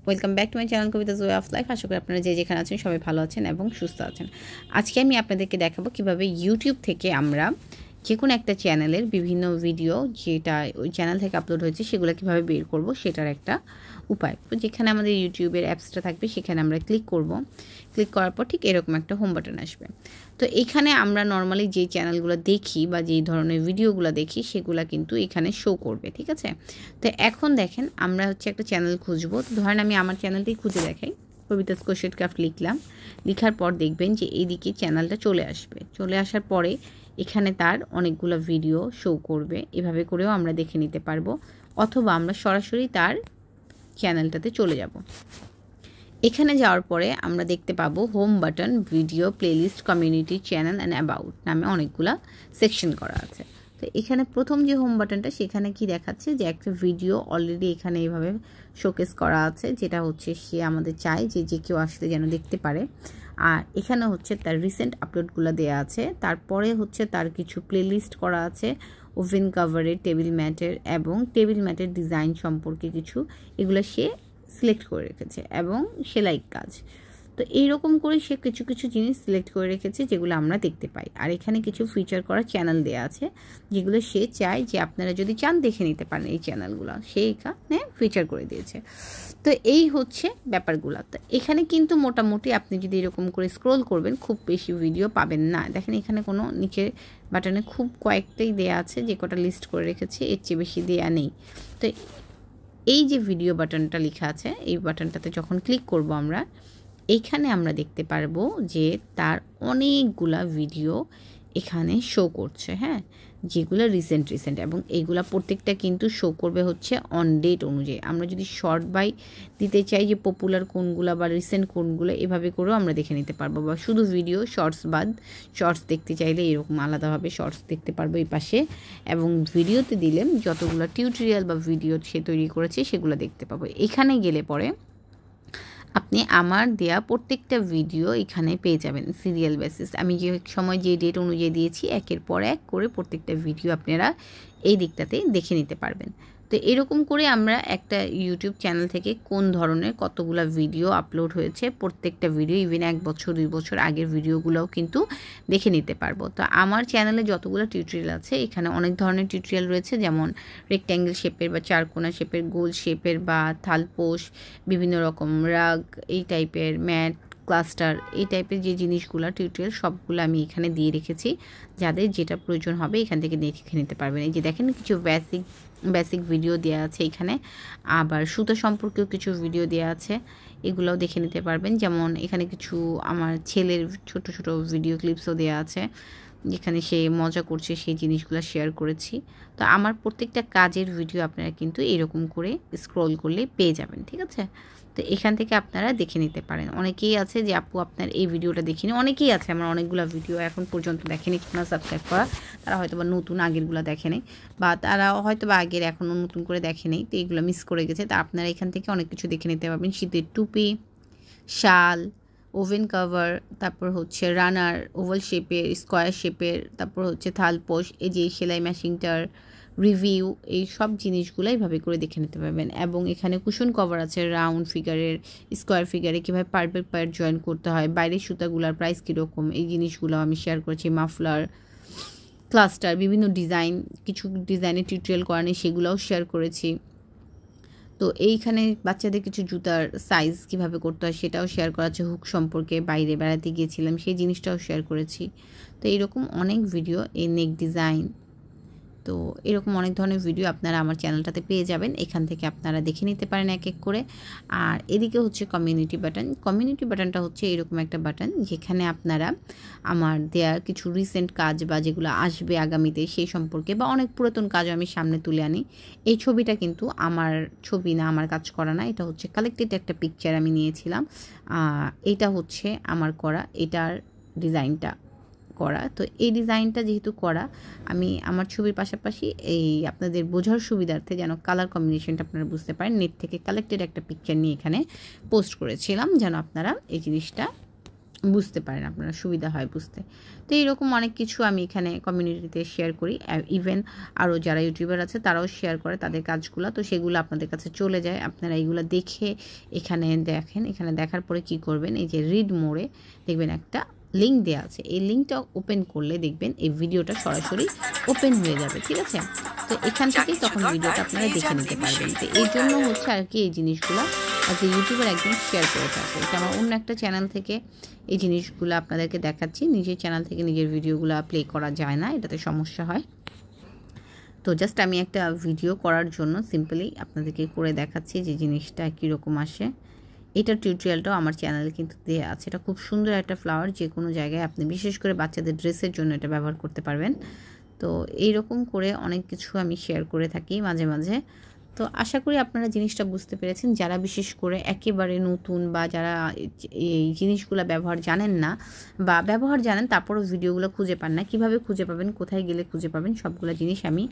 Welcome back to my channel Kavita's way of life. আশা করি আপনারা যে যেখানে আছেন সবাই ভালো আছেন এবং সুস্থ আছেন। আজকে আমি আপনাদেরকে দেখাবো কিভাবে ইউটিউব থেকে আমরা যে কোনো একটা চ্যানেলের বিভিন্ন ভিডিও যেটা ওই চ্যানেল থেকে আপলোড হয়েছে সেগুলো কীভাবে বের করব সেটার একটা উপায়। তো যেখানে আমাদের ইউটিউবের অ্যাপসটা থাকবে সেখানে আমরা ক্লিক করব। ক্লিক করার পর ঠিক এরকম একটা হোম বাটন আসবে। তো এখানে আমরা নর্মালি যেই চ্যানেলগুলো দেখি বা যেই ধরনের ভিডিওগুলো দেখি সেগুলো কিন্তু এখানে শো করবে, ঠিক আছে। তো এখন দেখেন আমরা হচ্ছে একটা চ্যানেল খুঁজবো। তো ধরেন আমি আমার চ্যানেলটাই খুঁজে দেখাই, কবিতাস ক্রোশেট ক্রাফট লিখলাম। লেখার পর দেখবেন যে এইদিকে চ্যানেলটা চলে আসবে। চলে আসার পরে এখানে তার অনেকগুলো ভিডিও শো করবে। এভাবে করেও আমরা দেখে নিতে পারবো, অথবা আমরা সরাসরি তার চ্যানেলটাতে চলে যাব। এখানে যাওয়ার পরে আমরা দেখতে পাবো home button, video, playlist, community, channel and about নামে অনেকগুলা সেকশন করা আছে। তো এখানে প্রথম যে হোম বাটনটা সেখানে কি দেখাচ্ছে যে একটা ভিডিও অলরেডি এখানে এইভাবে শোকেস করা আছে, যেটা হচ্ছে সে আমাদের চায় যে কেউ আসলে যেন দেখতে পারে। আর এখানে হচ্ছে তার রিসেন্ট আপলোডগুলো দেওয়া আছে। তারপরে হচ্ছে তার কিছু প্লেলিস্ট করা আছে, ওভেন কাভারের, টেবিল ম্যাটের এবং টেবিল ম্যাটের ডিজাইন সম্পর্কে কিছু, এগুলো সে সিলেক্ট করে রেখেছে এবং সেলাই কাজ। তো এইরকম করে সে কিছু কিছু জিনিস সিলেক্ট করে রেখেছে যেগুলো আমরা দেখতে পাই। আর এখানে কিছু ফিচার করা চ্যানেল দেওয়া আছে যেগুলো সে চায় যে আপনারা যদি চান দেখে নিতে পারেন এই চ্যানেলগুলো, সে এখানে ফিচার করে দিয়েছে। তো এই হচ্ছে ব্যাপারগুলো। তো এখানে কিন্তু মোটামুটি আপনি যদি এরকম করে স্ক্রোল করবেন খুব বেশি ভিডিও পাবেন না। দেখেন এখানে কোনো নিচের বাটনে খুব কয়েকটাই দেয়া আছে, যে কটা লিস্ট করে রেখেছে এর চেয়ে বেশি দেয়া নেই। তো এই যে ভিডিও বাটনটা লেখা আছে, এই বাটনটাতে যখন ক্লিক করব আমরা, এইখানে আমরা দেখতে পারবো যে তার অনেকগুলা ভিডিও এখানে শো করছে, হ্যাঁ, যেগুলো রিসেন্ট এবং এইগুলা প্রত্যেকটা কিন্তু শো করবে হচ্ছে অন ডেট অনুযায়ী। আমরা যদি শর্ট বাই দিতে চাই যে পপুলার কোনগুলো বা রিসেন্ট কোনগুলো, এভাবে করেও আমরা দেখে নিতে পারবো। বা শুধু ভিডিও, শর্টস বাদ, শর্টস দেখতে চাইলে এরকম আলাদাভাবে শর্টস দেখতে পারবো এই পাশে। এবং ভিডিওতে দিলে যতগুলো টিউটোরিয়াল বা ভিডিও সে তৈরি করেছে সেগুলো দেখতে পাবো। এখানে গেলে পরে আপনি আমার দেয়া প্রত্যেকটা ভিডিও এখানে পেয়ে যাবেন সিরিয়াল বেসিস। আমি যে সময় যে ডেট অনুযায়ী দিয়েছি একের পর এক করে প্রত্যেকটা ভিডিও আপনারা এই দিকটাতে দেখে নিতে পারবেন। তো এরকম করে আমরা একটা ইউটিউব চ্যানেল থেকে কোন ধরনের কতগুলা ভিডিও আপলোড হয়েছে, প্রত্যেকটা ভিডিও ইভেন 1 বছর 2 বছর আগের ভিডিওগুলোও কিন্তু দেখে নিতে পারবো। তো আমার চ্যানেলে যতগুলো টিউটোরিয়াল আছে এখানে অনেক ধরনের টিউটোরিয়াল রয়েছে, যেমন রেক্ট্যাঙ্গেল শেপের বা চারকোনা শেপের, গোল শেপের বা থালপোশ, বিভিন্ন রকম রাগ, এই টাইপের ম্যাট, ক্লাস্টার, এই টাইপের যে জিনিসগুলো টিউটোরিয়াল সবগুলো আমি এখানে দিয়ে রেখেছি। যাদের যেটা প্রয়োজন হবে এখান থেকে দেখে নিতে পারবেন। এই যে দেখেন কিছু বেসিক ভিডিও দেওয়া আছে এখানে, আবার সুতো সম্পর্কেও কিছু ভিডিও দেওয়া আছে, এগুলোও দেখে নিতে পারবেন। যেমন এখানে কিছু আমার ছেলের ছোট ছোট ভিডিও ক্লিপসও দেওয়া আছে, যেখানে সে মজা করছে সেই জিনিসগুলো শেয়ার করেছি। তো আমার প্রত্যেকটা কাজের ভিডিও আপনারা কিন্তু এরকম করে স্ক্রল করলে পেয়ে যাবেন, ঠিক আছে। তো এখান থেকে আপনারা দেখে নিতে পারেন। অনেকেই আছে যে আপু আপনার এই ভিডিওটা দেখিনি, অনেকেই আছে আমার অনেকগুলো ভিডিও এখন পর্যন্ত দেখেনি, না সাবস্ক্রাইব করা, তারা হয়তো বা নতুন আগেরগুলো দেখেনি, বা তারা হয়তো বা আগের এখনও নতুন করে দেখেনি, তো এইগুলো মিস করে গেছে। তা আপনারা এখান থেকে অনেক কিছু দেখে নিতে পারবেন। শীতের টুপি, শাল, ওভেন কাভার, তারপর হচ্ছে রানার, ওভাল শেপের, স্কোয়ার শেপের, তারপর হচ্ছে থালপোশ, এই যে সেলাই মেশিনটার রিভিউ, এই সব জিনিসগুলো এইভাবে করে দেখে নিতে পারবেন। এবং এখানে কুশন কভার আছে, রাউন্ড ফিগারের, স্কোয়ার ফিগারে কীভাবে পার্পেল পার্ট জয়েন করতে হয়, বাইরের সুতাগুলার প্রাইস কীরকম, এই জিনিসগুলো আমি শেয়ার করেছি। মাফলার, ক্লাস্টার, বিভিন্ন ডিজাইন, কিছু ডিজাইনের টিউটোরিয়াল করা নেই সেগুলোও শেয়ার করেছি। তো এইখানে বাচ্চাদের কিছু জুতার সাইজ কিভাবে করতে হয় সেটাও শেয়ার করা আছে। হুক সম্পর্কে বাইরে বেড়াতে গিয়েছিলাম সেই জিনিসটাও শেয়ার করেছি। তো এইরকম অনেক ভিডিও, এই নেক ডিজাইন, তো এরকম অনেক ধরনের ভিডিও আপনারা আমার চ্যানেলটাতে পেয়ে যাবেন। এখান থেকে আপনারা দেখে নিতে পারেন এক এক করে। আর এদিকে হচ্ছে কমিউনিটি বাটন। কমিউনিটি বাটনটা হচ্ছে এরকম একটা বাটন যেখানে আপনারা আমার দেয়া কিছু রিসেন্ট কাজ বা যেগুলো আসবে আগামীতে সেই সম্পর্কে, বা অনেক পুরাতন কাজও আমি সামনে তুলে আনি। এই ছবিটা কিন্তু আমার ছবি না, আমার কাজ করা না, এটা হচ্ছে কালেক্টেড একটা পিকচার আমি নিয়েছিলাম। এটা হচ্ছে আমার করা, এটার ডিজাইনটা করা। তো এই ডিজাইনটা যেহেতু করা, আমি আমার ছবির পাশাপাশি এই আপনাদের বোঝার সুবিধার্থে যেন কালার কম্বিনেশনটা আপনারা বুঝতে পারেন, নেট থেকে কালেক্টেড একটা পিকচার নিয়ে এখানে পোস্ট করেছিলাম, যেন আপনারা এই জিনিসটা বুঝতে পারেন, আপনারা সুবিধা হয় বুঝতে। তো এইরকম অনেক কিছু আমি এখানে কমিউনিটিতে শেয়ার করি, ইভেন আরও যারা ইউটিউবার আছে তারাও শেয়ার করে তাদের কাজগুলো, তো সেগুলো আপনাদের কাছে চলে যায়। আপনারা এইগুলো দেখে এখানে দেখেন, এখানে দেখার পরে কি করবেন, এই যে রিড মোড়ে দেখবেন একটা লিঙ্ক দেওয়া আছে, এই লিঙ্কটা ওপেন করলে দেখবেন এই ভিডিওটা সরাসরি ওপেন হয়ে যাবে, ঠিক আছে। তো এখান থেকেই তখন ভিডিওটা আপনারা দেখে নিতে পারবেন। তো এই জন্য হচ্ছে আর কি এই জিনিসগুলো অ্যাজ এ ইউটিউবার একদম শেয়ার করে থাকে। এটা আমার অন্য একটা চ্যানেল থেকে এই জিনিসগুলো আপনাদেরকে দেখাচ্ছি, নিজের চ্যানেল থেকে নিজের ভিডিওগুলো প্লে করা যায় না, এটাতে সমস্যা হয়। তো জাস্ট আমি একটা ভিডিও করার জন্য সিম্পলি আপনাদেরকে করে দেখাচ্ছি যে জিনিসটা কীরকম আসে। এটার টিউটোরিয়ালটাও আমার চ্যানেলে কিন্তু দেওয়া আছে। এটা খুব সুন্দর একটা ফ্লাওয়ার, যে কোনো জায়গায় আপনি বিশেষ করে বাচ্চাদের ড্রেসের জন্য এটা ব্যবহার করতে পারবেন। তো এইরকম করে অনেক কিছু আমি শেয়ার করে থাকি মাঝে মাঝে। তো আশা করি আপনারা জিনিসটা বুঝতে পেরেছেন। যারা বিশেষ করে একেবারে নতুন বা যারা এই জিনিসগুলো ব্যবহার জানেন না বা ব্যবহার জানেন তারপরও ভিডিওগুলো খুঁজে পান না, কিভাবে খুঁজে পাবেন, কোথায় গেলে খুঁজে পাবেন, সবগুলো জিনিস আমি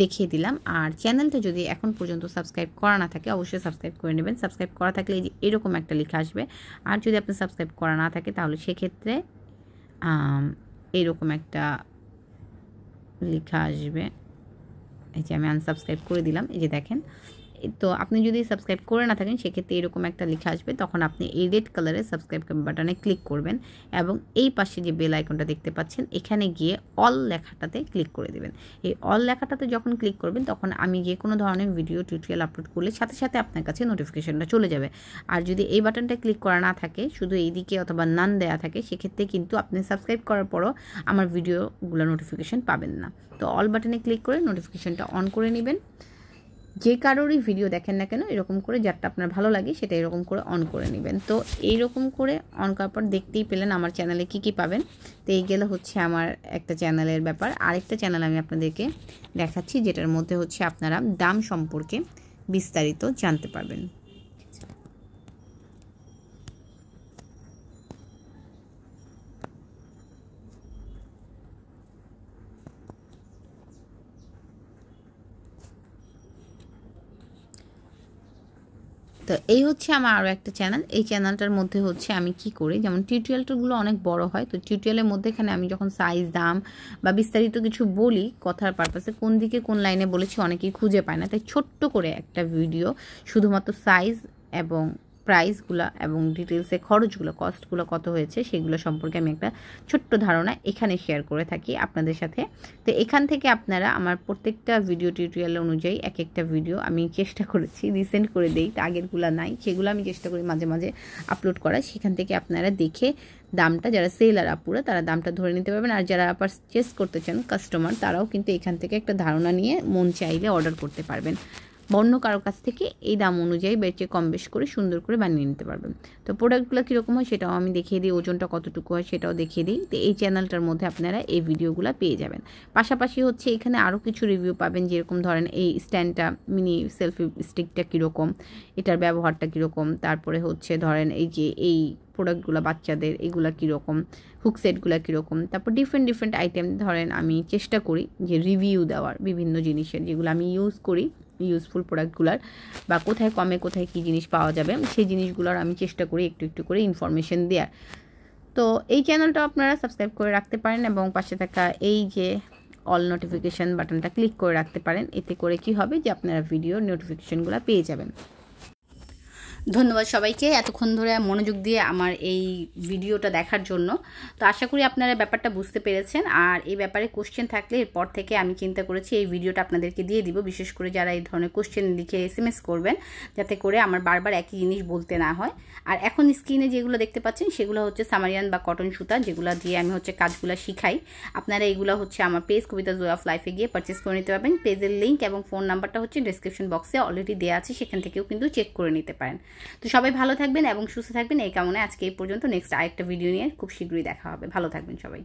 দেখিয়ে দিলাম। আর চ্যানেলটা যদি এখন পর্যন্ত সাবস্ক্রাইব করা না থাকে অবশ্যই সাবস্ক্রাইব করে নেবেন। সাবস্ক্রাইব করা থাকলে এই যে এরকম একটা লেখা আসবে, আর যদি আপনি সাবস্ক্রাইব করা না থাকে তাহলে সেক্ষেত্রে এইরকম একটা লেখা আসবে। এই যে আমি আনসাবস্ক্রাইব করে দিলাম, এই যে দেখেন। তো আপনি যদি সাবস্ক্রাইব করে না থাকেন সেক্ষেত্রে এরকম একটা লেখা আসবে, তখন আপনি এই রেড কালারের সাবস্ক্রাইব বাটনে ক্লিক করবেন এবং এই পাশে যে বেল আইকনটা দেখতে পাচ্ছেন এখানে গিয়ে অল লেখাটাতে ক্লিক করে দেবেন। এই অল লেখাটাতে যখন ক্লিক করবেন তখন আমি যে কোনো ধরনের ভিডিও টিউটোরিয়াল আপলোড করলে সাথে সাথে আপনার কাছে নোটিফিকেশনটা চলে যাবে। আর যদি এই বাটনটা ক্লিক করা না থাকে, শুধু এইদিকে অথবা নান দেওয়া থাকে, সেক্ষেত্রে কিন্তু আপনি সাবস্ক্রাইব করার পরও আমার ভিডিওগুলো নোটিফিকেশন পাবেন না। তো অল বাটনে ক্লিক করে নোটিফিকেশনটা অন করে নেবেন। যে কারোরই ভিডিও দেখেন না কেন এরকম করে যারটা আপনার ভালো লাগে সেটা এরকম করে অন করে নেবেন। তো এইরকম করে অন করার পর দেখতেই পেলেন আমার চ্যানেলে কি কি পাবেন। তো এই গেলে হচ্ছে আমার একটা চ্যানেলের ব্যাপার। আরেকটা চ্যানেল আমি আপনাদেরকে দেখাচ্ছি যেটার মধ্যে হচ্ছে আপনারা দাম সম্পর্কে বিস্তারিত জানতে পারবেন। তো এই হচ্ছে আমার আরও একটা চ্যানেল। এই চ্যানেলটার মধ্যে হচ্ছে আমি কি করি, যেমন টিউটোরিয়ালগুলো অনেক বড় হয়, তো টিউটোরিয়ালের মধ্যে এখানে আমি যখন সাইজ, দাম বা বিস্তারিত কিছু বলি কথার পারপাসে, কোন দিকে কোন লাইনে বলেছি অনেকেই খুঁজে পায় না, তাই ছোট্ট করে একটা ভিডিও শুধুমাত্র সাইজ এবং প্রাইসগুলো এবং ডিটেলসে খরচগুলো, কস্টগুলো কত হয়েছে সেগুলো সম্পর্কে আমি একটা ছোট্ট ধারণা এখানে শেয়ার করে থাকি আপনাদের সাথে। তো এখান থেকে আপনারা আমার প্রত্যেকটা ভিডিও টিউটোরিয়াল অনুযায়ী এক একটা ভিডিও আমি চেষ্টা করেছি রিসেন্ট করে দেই, আগেরগুলো নাই, সেগুলো আমি চেষ্টা করি মাঝে মাঝে আপলোড করা। সেখান থেকে আপনারা দেখে দামটা, যারা সেলার আপুরা তারা দামটা ধরে নিতে পারবেন, আর যারা পারচেজ করতে চান কাস্টমার তারাও কিন্তু এখান থেকে একটা ধারণা নিয়ে মন চাইলে অর্ডার করতে পারবেন। অন্য কারোর কাছ থেকে এই দাম অনুযায়ী বেচে কম বেশ করে সুন্দর করে বানিয়ে নিতে পারবেন। তো প্রোডাক্টগুলো কীরকম হয় সেটাও আমি দেখিয়ে দিই, ওজনটা কতটুকু হয় সেটাও দেখিয়ে দিই। তো এই চ্যানেলটার মধ্যে আপনারা এই ভিডিওগুলো পেয়ে যাবেন। পাশাপাশি হচ্ছে এখানে আরও কিছু রিভিউ পাবেন, যেরকম ধরেন এই স্ট্যান্ডটা, মিনি সেলফি স্টিকটা কীরকম, এটার ব্যবহারটা কীরকম, তারপরে হচ্ছে ধরেন এই যে এই প্রোডাক্টগুলো বাচ্চাদের এগুলো কীরকম, হুক সেটগুলো কীরকম, তারপর ডিফারেন্ট আইটেম ধরেন আমি চেষ্টা করি যে রিভিউ দেওয়ার বিভিন্ন জিনিসের, যেগুলো আমি ইউজ করি, ইউজফুল প্রোডাক্টগুলার বা কোথায় কমে কোথায় কী জিনিস পাওয়া যাবে সেই জিনিসগুলোর আমি চেষ্টা করি একটু একটু করে ইনফরমেশন দেওয়ার। তো এই চ্যানেলটা আপনারা সাবস্ক্রাইব করে রাখতে পারেন এবং পাশে থাকা এই যে অল নোটিফিকেশান বাটনটা ক্লিক করে রাখতে পারেন। এতে করে কি হবে যে আপনারা ভিডিওর নোটিফিকেশানগুলো পেয়ে যাবেন। ধন্যবাদ সবাইকে এতক্ষণ ধরে মনোযোগ দিয়ে আমার এই ভিডিওটা দেখার জন্য। তো আশা করি আপনারা ব্যাপারটা বুঝতে পেরেছেন। আর এই ব্যাপারে কোশ্চেন থাকলে এরপর থেকে আমি চিন্তা করেছি এই ভিডিওটা আপনাদেরকে দিয়ে দিব, বিশেষ করে যারা এই ধরনের কোশ্চেন লিখে SMS করবেন, যাতে করে আমার বারবার একই জিনিস বলতে না হয়। আর এখন স্ক্রিনে যেগুলো দেখতে পাচ্ছেন সেগুলো হচ্ছে সামারিয়ান বা কটন সুতা, যেগুলো দিয়ে আমি হচ্ছে কাজগুলো শিখাই। আপনারা এগুলো হচ্ছে আমার পেজ কবিতা জয় অফ লাইফে গিয়ে পারচেস করে নিতে পারবেন। পেজের লিঙ্ক এবং ফোন নাম্বারটা হচ্ছে ডেসক্রিপশন বক্সে অলরেডি দেওয়া আছে, সেখান থেকেও কিন্তু চেক করে নিতে পারেন। তো সবাই ভালো থাকবেন এবং সুস্থ থাকবেন এই কামনায় আজকে এই পর্যন্ত। নেক্সট আরেকটা ভিডিও নিয়ে খুব শীঘ্রই দেখা হবে। ভালো থাকবেন সবাই।